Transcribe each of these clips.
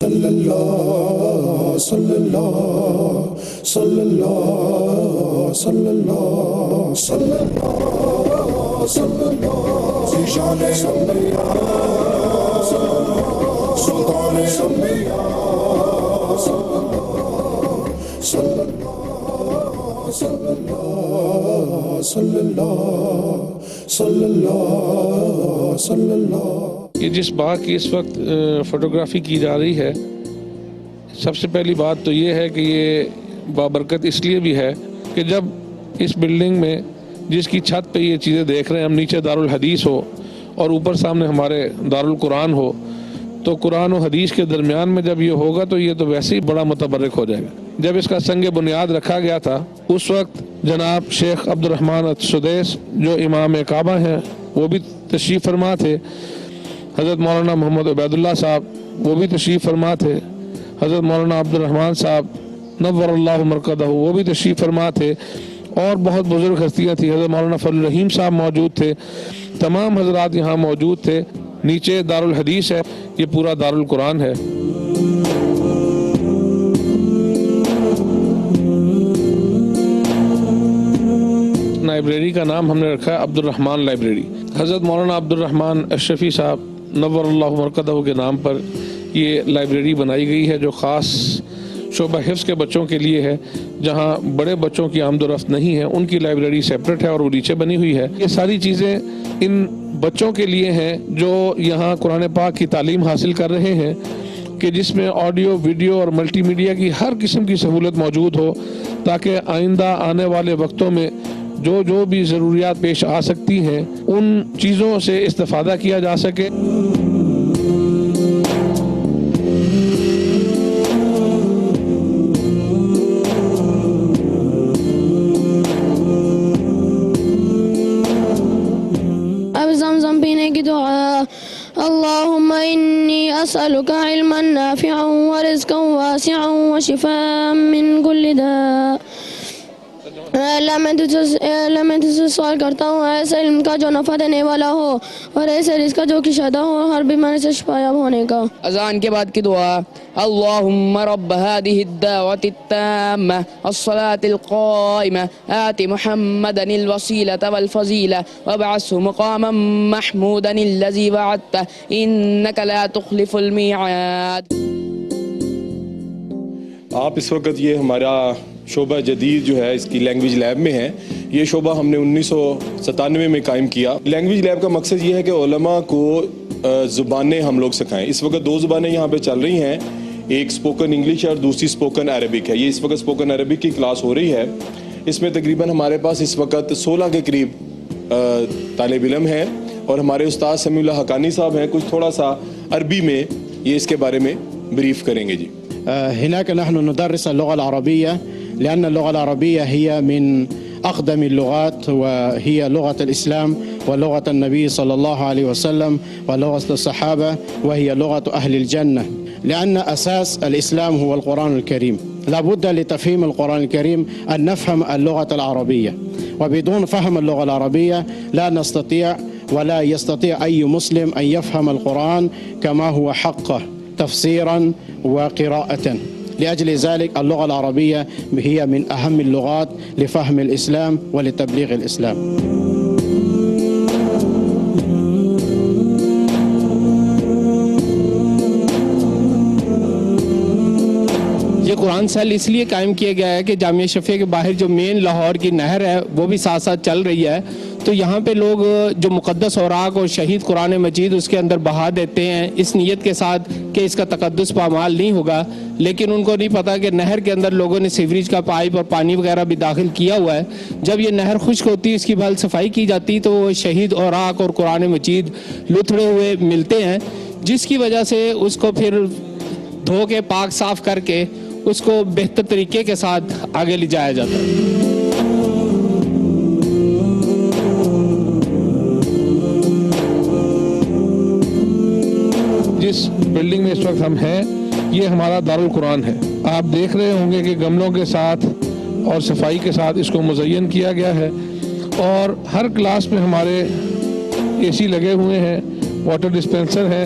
صلی اللہ صلی اللہ صلی اللہ صلی اللہ صلی اللہ صلی اللہ ذیشان انبیاء سلطان انبیاء صلی اللہ صلی اللہ صلی اللہ صلی اللہ صلی اللہ صلی اللہ۔ یہ جس باغ کی اس وقت فوٹوگرافی کی جا رہی ہے، سب سے پہلی بات تو یہ ہے کہ یہ بابرکت اس لیے بھی ہے کہ جب اس بلڈنگ میں جس کی چھت پہ یہ چیزیں دیکھ رہے ہیں، ہم نیچے دارالحدیث ہو اور اوپر سامنے ہمارے دارالقرآن ہو، تو قرآن و حدیث کے درمیان میں جب یہ ہوگا تو یہ تو ویسے ہی بڑا متبرک ہو جائے گا۔ جب اس کا سنگ بنیاد رکھا گیا تھا، اس وقت جناب شیخ عبد الرحمن السدیس جو امام کعبہ ہیں وہ بھی تشریف فرما تھے، حضرت مولانا محمد عبید اللہ صاحب وہ بھی تشریف فرما تھے، حضرت مولانا عبد الرحمن صاحب نور اللہ مرقدہ وہ بھی تشریف فرما تھے، اور بہت بزرگ ہستیاں تھیں، حضرت مولانا فضل الرحیم صاحب موجود تھے، تمام حضرات یہاں موجود تھے۔ نیچے دارالحدیث ہے، یہ پورا دارالقرآن ہے۔ لائبریری کا نام ہم نے رکھا ہے عبد الرحمن لائبریری۔ حضرت مولانا عبد الرحمن اشرفی صاحب نور اللہ مرقدہ کے نام پر یہ لائبریری بنائی گئی ہے، جو خاص شعبہ حفظ کے بچوں کے لیے ہے، جہاں بڑے بچوں کی آمد و رفت نہیں ہے، ان کی لائبریری سیپریٹ ہے اور وہ نیچے بنی ہوئی ہے۔ یہ ساری چیزیں ان بچوں کے لیے ہیں جو یہاں قرآن پاک کی تعلیم حاصل کر رہے ہیں، کہ جس میں آڈیو، ویڈیو اور ملٹی میڈیا کی ہر قسم کی سہولت موجود ہو، تاکہ آئندہ آنے والے وقتوں میں جو بھی ضروریات پیش آ سکتی ہیں ان چیزوں سے استفادہ کیا جا سکے۔ اب زمزم پینے کی دعا، اللہم انی اسألک علما نافعا ورزقا واسعا وشفاء من کل داء۔ اللہ میں تجھ سے سوال کرتا ہوں ایسے علم کا جو نفع دینے والا ہو، اور ایسے رزق کا جو کشادہ ہو، اور ہر بیماری سے شفایاب ہونے کا۔ اذان کے بعد کی دعا، اللہم رب هذه الدعوة التامة الصلاة القائمة آت محمدا الوسيلة والفضيلة وابعثه مقاما محمودا الذي وعدته إنك لا تخلف الميعاد۔ آپ اس وقت یہ ہمارا شعبہ جدید جو ہے اس کی لینگویج لیب میں ہے۔ یہ شعبہ ہم نے 1997 میں قائم کیا۔ لینگویج لیب کا مقصد یہ ہے کہ علماء کو زبانیں ہم لوگ سکھائیں۔ اس وقت 2 زبانیں یہاں پہ چل رہی ہیں، ایک اسپوکن انگلش ہے اور دوسری اسپوکن عربک ہے۔ یہ اس وقت اسپوکن عربک کی کلاس ہو رہی ہے۔ اس میں تقریباً ہمارے پاس اس وقت 16 کے قریب طالب علم ہیں، اور ہمارے استاد سمیع اللہ حقانی صاحب ہیں، کچھ تھوڑا سا عربی میں یہ اس کے بارے میں بریف کریں گے۔ جی هناك نحن ندرس اللغة العربية لأن اللغة العربية هي من أقدم اللغات، وهي لغة الإسلام ولغة النبي صلى الله عليه وسلم ولغة الصحابة، وهي لغة أهل الجنة، لأن أساس الإسلام هو القرآن الكريم. لابد لتفهيم القرآن الكريم أن نفهم اللغة العربية، وبدون فهم اللغة العربية لا نستطيع ولا يستطيع أي مسلم أن يفهم القرآن كما هو حقه تفسيرا وقراءة. لأجل ذلك اللغة العربية هي من أهم اللغات لفهم الإسلام ولتبليغ الإسلام. یہ قرآن سیل اس لیے قائم کیا گیا ہے کہ جامعہ شفیع کے باہر جو مین لاہور کی نہر ہے وہ بھی ساتھ ساتھ چل رہی ہے، تو یہاں پہ لوگ جو مقدس اوراق اور شہید قرآن مجید اس کے اندر بہا دیتے ہیں اس نیت کے ساتھ کہ اس کا تقدس پامال نہیں ہوگا، لیکن ان کو نہیں پتا کہ نہر کے اندر لوگوں نے سیوریج کا پائپ اور پانی وغیرہ بھی داخل کیا ہوا ہے۔ جب یہ نہر خشک ہوتی ہے، اس کی بھال صفائی کی جاتی تو وہ شہید اوراق اور قرآن مجید لتھڑے ہوئے ملتے ہیں، جس کی وجہ سے اس کو پھر دھو کے پاک صاف کر کے اس کو بہتر طریقے کے ساتھ آگے لے جایا جاتا ہے۔ جس بلڈنگ میں اس وقت ہم ہیں یہ ہمارا دارالقرآن ہے۔ آپ دیکھ رہے ہوں گے کہ گملوں کے ساتھ اور صفائی کے ساتھ اس کو مزین کیا گیا ہے، اور ہر کلاس میں ہمارے اے سی لگے ہوئے ہیں، واٹر ڈسپینسر ہے،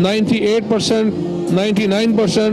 98%, 99%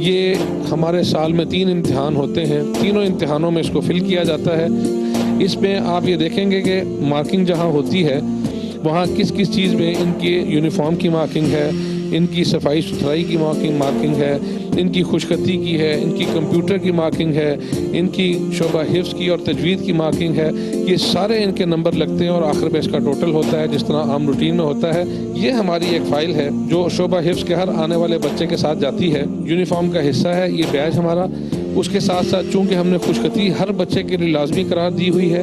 یہ ہمارے سال میں 3 امتحان ہوتے ہیں، تینوں امتحانوں میں اس کو فل کیا جاتا ہے۔ اس میں آپ یہ دیکھیں گے کہ مارکنگ جہاں ہوتی ہے وہاں کس کس چیز میں ان کی یونیفارم کی مارکنگ ہے، ان کی صفائی ستھرائی کی مارکنگ ہے، ان کی خوشخطی کی ہے، ان کی کمپیوٹر کی مارکنگ ہے، ان کی شعبہ حفظ کی اور تجوید کی مارکنگ ہے۔ یہ سارے ان کے نمبر لگتے ہیں اور آخر میں اس کا ٹوٹل ہوتا ہے جس طرح عام روٹین میں ہوتا ہے۔ یہ ہماری ایک فائل ہے جو شعبہ حفظ کے ہر آنے والے بچے کے ساتھ جاتی ہے، یونیفارم کا حصہ ہے یہ بیج ہمارا۔ اس کے ساتھ ساتھ چونکہ ہم نے خوشخطی ہر بچے کے لیے لازمی قرار دی ہوئی ہے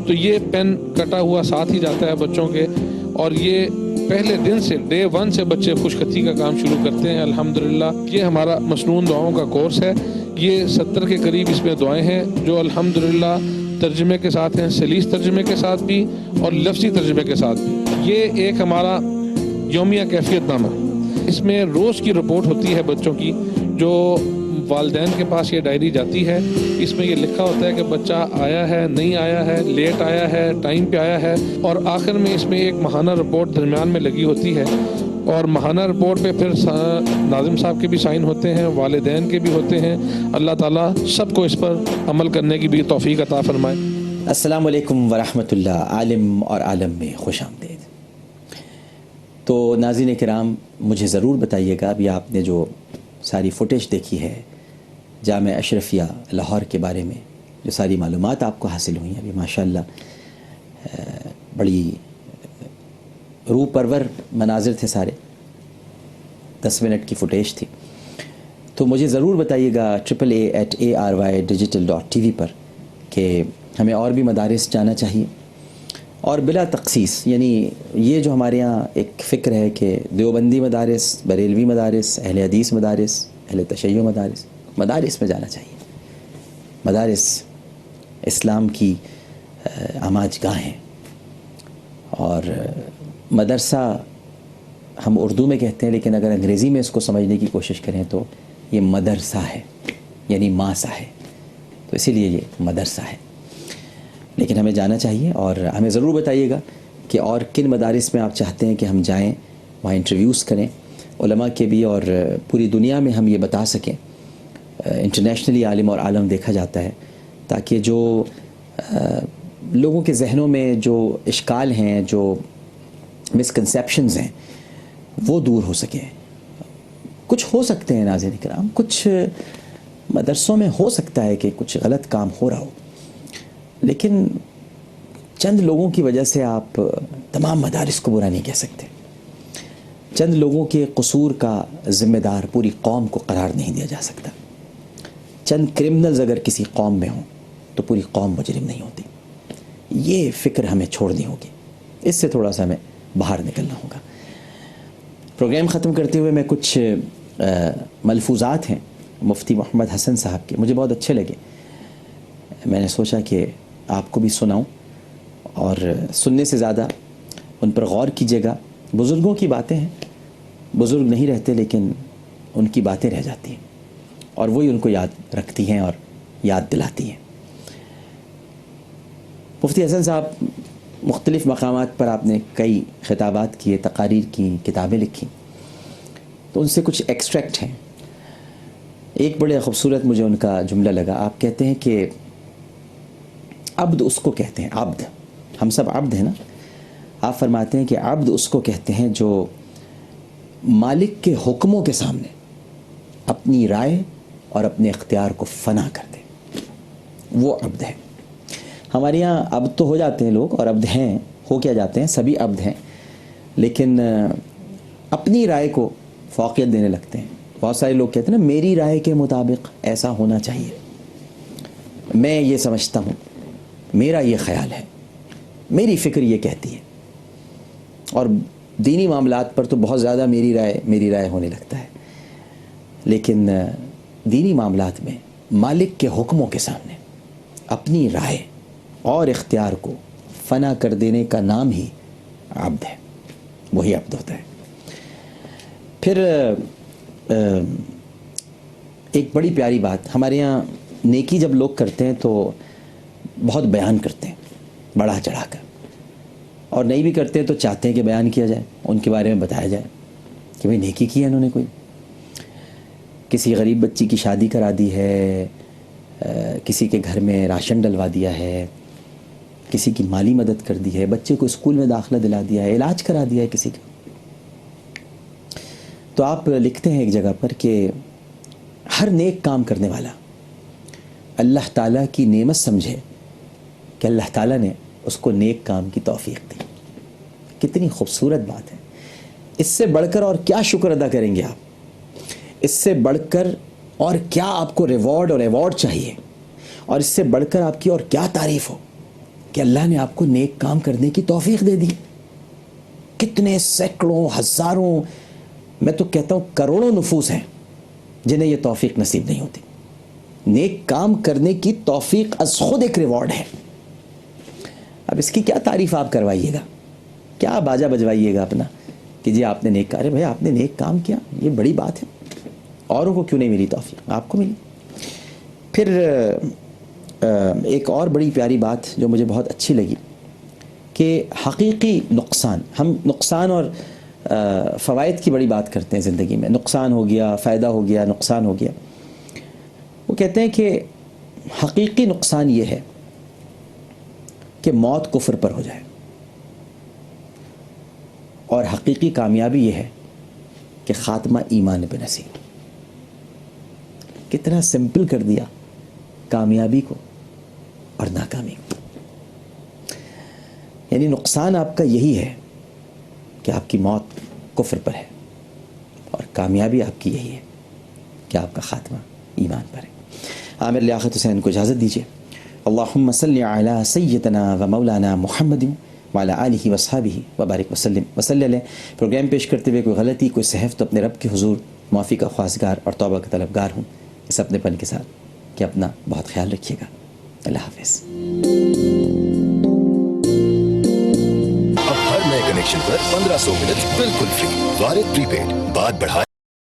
تو یہ پین کٹا ہوا ساتھ ہی جاتا ہے بچوں کے، اور یہ پہلے دن سے ڈے 1 سے بچے خوشخطی کا کام شروع کرتے ہیں الحمدللہ۔ یہ ہمارا مسنون دعاؤں کا کورس ہے، یہ 70 کے قریب اس میں دعائیں ہیں جو الحمدللہ ترجمے کے ساتھ ہیں، سلیس ترجمے کے ساتھ بھی اور لفظی ترجمے کے ساتھ بھی۔ یہ ایک ہمارا یومیہ کیفیت نامہ، اس میں روز کی رپورٹ ہوتی ہے بچوں کی، جو والدین کے پاس یہ ڈائری جاتی ہے۔ اس میں یہ لکھا ہوتا ہے کہ بچہ آیا ہے، نہیں آیا ہے، لیٹ آیا ہے، ٹائم پہ آیا ہے، اور آخر میں اس میں ایک ماہانہ رپورٹ درمیان میں لگی ہوتی ہے، اور ماہانہ رپورٹ پہ پھر ناظم صاحب کے بھی سائن ہوتے ہیں، والدین کے بھی ہوتے ہیں۔ اللہ تعالیٰ سب کو اس پر عمل کرنے کی بھی توفیق عطا فرمائے۔ السلام علیکم ورحمۃ اللہ۔ عالم اور عالم میں خوش آمدید۔ تو ناظرین کرام، مجھے ضرور بتائیے گا، ابھی آپ نے جو ساری فوٹیج دیکھی ہے جامعہ اشرفیہ لاہور کے بارے میں، جو ساری معلومات آپ کو حاصل ہوئی ہیں، ابھی ماشاءاللہ بڑی روح پرور مناظر تھے سارے، 10 منٹ کی فوٹیج تھی۔ تو مجھے ضرور بتائیے گا AAA@ARY.digital.tv پر کہ ہمیں اور بھی مدارس جانا چاہیے، اور بلا تخصیص، یعنی یہ جو ہمارے یہاں ایک فکر ہے کہ دیوبندی مدارس، بریلوی مدارس، اہل حدیث مدارس، اہل تشیع مدارس میں جانا چاہیے۔ مدارس اسلام کی آماج گاہ ہیں، اور مدرسہ ہم اردو میں کہتے ہیں، لیکن اگر انگریزی میں اس کو سمجھنے کی کوشش کریں تو یہ مدرسہ ہے، یعنی ماں سا ہے، تو اسی لیے یہ مدرسہ ہے۔ لیکن ہمیں جانا چاہیے، اور ہمیں ضرور بتائیے گا کہ اور کن مدارس میں آپ چاہتے ہیں کہ ہم جائیں، وہاں انٹرویوز کریں علماء کے بھی، اور پوری دنیا میں ہم یہ بتا سکیں۔ انٹرنیشنلی عالم اور عالم دیکھا جاتا ہے، تاکہ جو لوگوں کے ذہنوں میں جو اشکال ہیں، جو مسکنسیپشنز ہیں، وہ دور ہو سکیں۔ کچھ ہو سکتے ہیں ناظرین کرام، کچھ مدرسوں میں ہو سکتا ہے کہ کچھ غلط کام ہو رہا ہو، لیکن چند لوگوں کی وجہ سے آپ تمام مدارس کو برا نہیں کہہ سکتے۔ چند لوگوں کے قصور کا ذمہ دار پوری قوم کو قرار نہیں دیا جا سکتا۔ چند کرمنلز اگر کسی قوم میں ہوں تو پوری قوم مجرم نہیں ہوتی۔ یہ فکر ہمیں چھوڑنی ہوگی، اس سے تھوڑا سا ہمیں باہر نکلنا ہوگا۔ پروگرام ختم کرتے ہوئے میں کچھ ملفوظات ہیں مفتی محمد حسن صاحب کے، مجھے بہت اچھے لگے، میں نے سوچا کہ آپ کو بھی سناؤں، اور سننے سے زیادہ ان پر غور کیجیے گا۔ بزرگوں کی باتیں ہیں، بزرگ نہیں رہتے لیکن ان کی باتیں رہ جاتی ہیں، اور وہی ان کو یاد رکھتی ہیں اور یاد دلاتی ہیں۔ مفتی حسن صاحب، مختلف مقامات پر آپ نے کئی خطابات کیے، تقاریر کی، کتابیں لکھی، تو ان سے کچھ ایکسٹریکٹ ہیں۔ ایک بڑے خوبصورت مجھے ان کا جملہ لگا۔ آپ کہتے ہیں کہ عبد اس کو کہتے ہیں، عبد، ہم سب عبد ہیں نا۔ آپ فرماتے ہیں کہ عبد اس کو کہتے ہیں جو مالک کے حکموں کے سامنے اپنی رائے اور اپنے اختیار کو فنا کر دے، وہ عبد ہے۔ ہمارے یہاں عبد تو ہو جاتے ہیں لوگ، اور عبد ہیں، ہو کیا جاتے ہیں، سبھی عبد ہیں، لیکن اپنی رائے کو فوقیت دینے لگتے ہیں۔ بہت سارے لوگ کہتے ہیں نا، میری رائے کے مطابق ایسا ہونا چاہیے، میں یہ سمجھتا ہوں، میرا یہ خیال ہے، میری فکر یہ کہتی ہے۔ اور دینی معاملات پر تو بہت زیادہ میری رائے ہونے لگتا ہے، لیکن دینی معاملات میں مالک کے حکموں کے سامنے اپنی رائے اور اختیار کو فنا کر دینے کا نام ہی عبد ہے، وہی عبد ہوتا ہے۔ پھر ایک بڑی پیاری بات، ہمارے یہاں نیکی جب لوگ کرتے ہیں تو بہت بیان کرتے ہیں بڑھا چڑھا کر، اور نہیں بھی کرتے تو چاہتے ہیں کہ بیان کیا جائے، ان کے بارے میں بتایا جائے کہ بھئی نیکی کی ہے انہوں نے کوئی۔ کسی غریب بچی کی شادی کرا دی ہے، کسی کے گھر میں راشن ڈلوا دیا ہے، کسی کی مالی مدد کر دی ہے، بچے کو اسکول میں داخلہ دلا دیا ہے، علاج کرا دیا ہے کسی کا. تو آپ لکھتے ہیں ایک جگہ پر کہ ہر نیک کام کرنے والا اللہ تعالیٰ کی نعمت سمجھے کہ اللہ تعالیٰ نے اس کو نیک کام کی توفیق دی. کتنی خوبصورت بات ہے. اس سے بڑھ کر اور کیا شکر ادا کریں گے آپ؟ اس سے بڑھ کر اور کیا آپ کو ریوارڈ اور ایوارڈ چاہیے؟ اور اس سے بڑھ کر آپ کی اور کیا تعریف ہو کہ اللہ نے آپ کو نیک کام کرنے کی توفیق دے دی. کتنے سینکڑوں ہزاروں، میں تو کہتا ہوں کروڑوں نفوس ہیں جنہیں یہ توفیق نصیب نہیں ہوتی. نیک کام کرنے کی توفیق از خود ایک ریوارڈ ہے. اب اس کی کیا تعریف آپ کروائیے گا، کیا باجا بجوائیے گا اپنا کہ جی آپ نے نیک کام، ارے بھائی آپ نے نیک کام کیا، یہ بڑی بات ہے. اوروں کو کیوں نہیں ملی توفیق، آپ کو ملی. پھر ایک اور بڑی پیاری بات جو مجھے بہت اچھی لگی کہ حقیقی نقصان، ہم نقصان اور فوائد کی بڑی بات کرتے ہیں زندگی میں، نقصان ہو گیا، فائدہ ہو گیا، نقصان ہو گیا. وہ کہتے ہیں کہ حقیقی نقصان یہ ہے کہ موت کفر پر ہو جائے، اور حقیقی کامیابی یہ ہے کہ خاتمہ ایمان پہ نصیب. کتنا سمپل کر دیا کامیابی کو اور ناکامی کو. یعنی نقصان آپ کا یہی ہے کہ آپ کی موت کفر پر ہے، اور کامیابی آپ کی یہی ہے کہ آپ کا خاتمہ ایمان پر ہے. عامر لیاقت حسین کو اجازت دیجیے. اللہم صلی علی سیدنا و مولانا محمد وعلی آلہ وصحبہ وبارک وسلم وصلی علیہ. پروگرام پیش کرتے ہوئے کوئی غلطی، کوئی سہو تو اپنے رب کے حضور معافی کا خواستگار اور توبہ کا طلبگار ہوں، اس اپنے پن کے ساتھ کہ اپنا بہت خیال رکھیے گا. اللہ حافظ. اب ہر نئے کنیکشن پر 1500 منٹ بالکل فری. وارد پری پیڈ، بات بڑھائے.